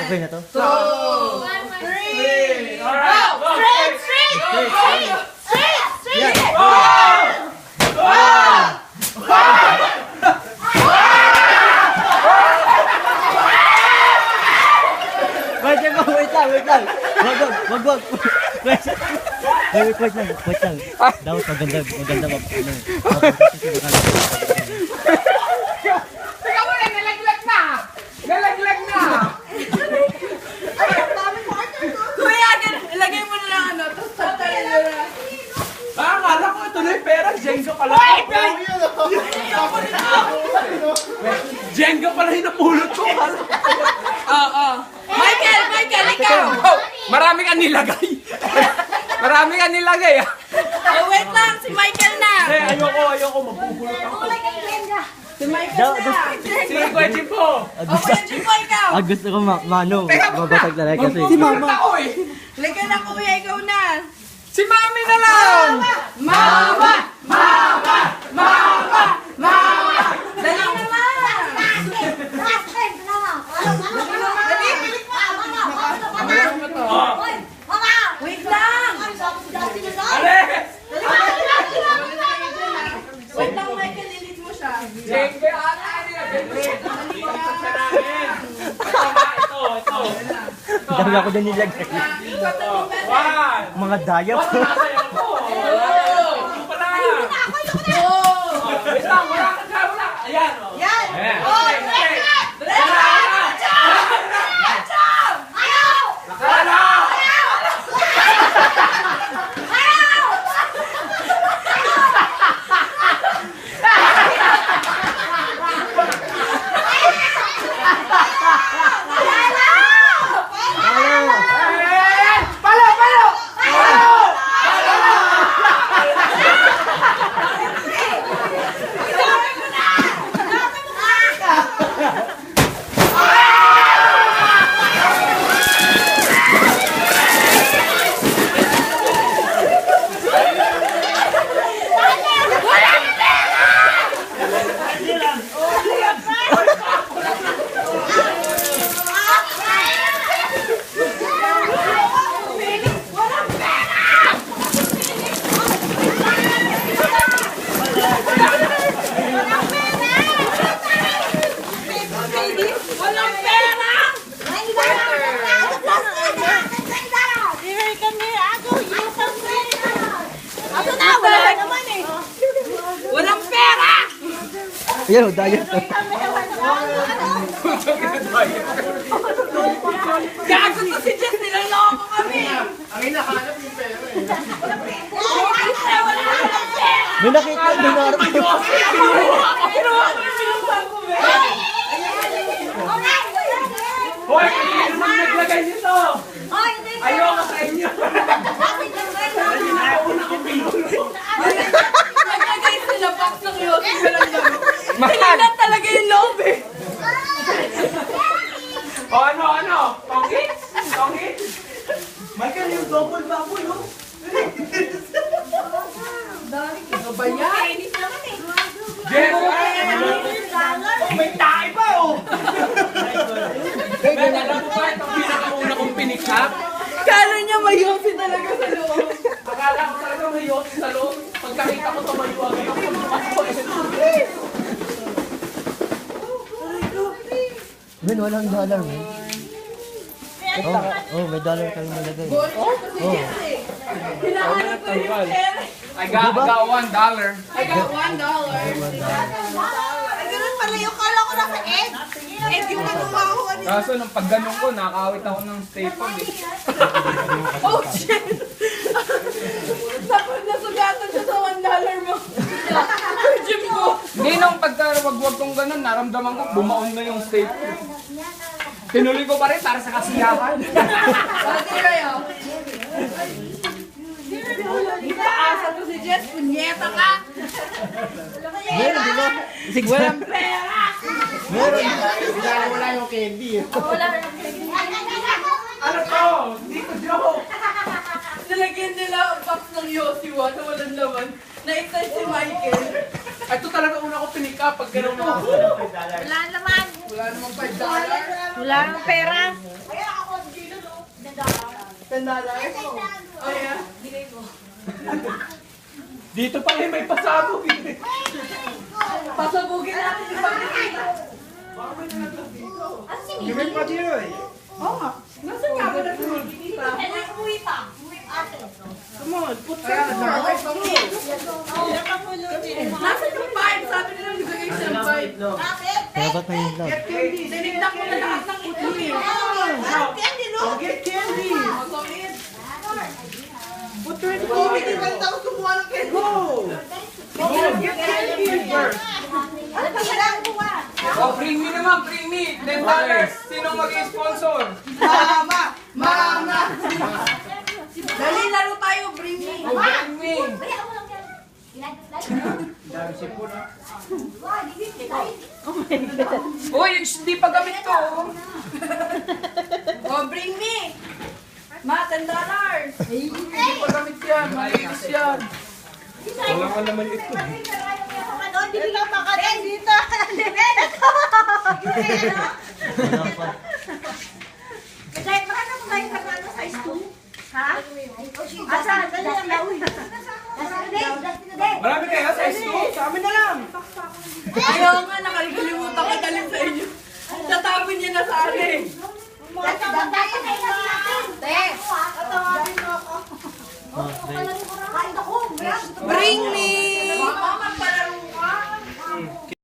Okay na to? 2, 3. Alright. Straight. Wait lang. Wag. Wait lang. Dapat maganda mag ano. Teka mo na, nalaglag na. Kuya, ilagay mo na lang ano, tapos tatayin mo na. Akala ko ito na yung pera. Jenga pala. Jenga pala yung napulot ko. Oo. Michael, ikaw! Marami ka nilagay. Oh, wait lang, si Michael na! Ayoko. Mabubulot ako. Si Michael na! Sige, question po. Oh, question mo ikaw! Gusto ko manong. Babatag talaga kasi. Mama. Ako eh. Lagyan na kuya, ikaw na! Si Mami na lang. Mama! Dali na lang! Wait lang! Ale. Wait lang, Michael, ilit mo siya. Jenga ata niya. Ito. Dami ako din nilagay. One. Mga daya po. Nasaya ko. Ito pala. Wait lang, wala. Ayan. Yan! Ayan. Oh, Nakala. walang pera! Wala naman eh! Walang pera! Ayan, daya to. Gago to si Jess, nilaloko kami! Ang hinahanap yung pera eh. Wala naman pera! May nakita, may narap ko. Kinuha ko yung sinumpang ko, Hoy, hindi naman naglagay nito. Ayoko sa inyo. Una ko pinulo. Naglagay sila box ng yosi ko lang naman. Kailan talaga yung loob eh. O ano? Tongi? Michael, yung double bubble, no? Ano ba yan? Yes! May tae pa, oh! Ben, alam mo ba itong pinakauna kong pinikap? Kala niya may yosi talaga sa loob. Akala ko talaga may yosi sa loob. Pagkakita ko tumayo agad ako. Men, walang dollar, men. Oh, may dollar kayo nilagay. Hinahanap ko yung pera. I got $1. I got $1. Ay, ganun pala yung kala ko nasa egg. Egg yung nagawa ko. Kaso nung pagganong ko, nakakawit ako ng staple eh. Oh, shit! Tapos nasugatan siya sa $1 mo. Gym ko. Hindi nung pagkawagwag kong ganun, naramdaman ko, bumaon na yung staple. Tinuli ko pa rin para sa kasiyahan. Pati kayo. Paasa to si Jess, punyeta ka! Meron, di ba? Sige, Walang pera! meron. Wala yung candy eh. Ano to? Hindi ko joke. Nilagyan nila ang box ng Yossi na walang laman. Na-excite si Michael. Ito talaga una ko pinik up pag gano'n mo. Wala naman. Wala namang $5. Wala namang pera. Oh, yeah. Dito pa rin may pasabog eh. Pasabugin natin si Pagkakit. Gawin pa dito eh. Nasaan nga ba nag-uwi pa? Uwi pa. Come on, put that on. Nasaan yung 5? Sabi nila nilagay siya 5. Dapat may love. Tinignan ko na lahat ng itlog. Candy, no? Get candy. Put 20. Tapos kumuha ng candy. Go. Get candy first. Ano ba yan? Oh, bring me naman, bring me. $10. Sino mag-sponsor? Mama! Dali, laro tayo. Bring me. Oh, bring me. Uy, hindi pa gamit to. Oh, bring me. Ma, $10. Hindi pa gamit yan. Malinis yan. Wala ka naman ito. Hindi ka makatin dito. Kasi magkano mo tayo sa ano, size 2? Ha? Asa? Dali ang lauwi. Marami kayo sa isto. Sa amin na lang. Ayaw nga, nakalimutan ko dalhin sa inyo. Tatapon niya na sa akin.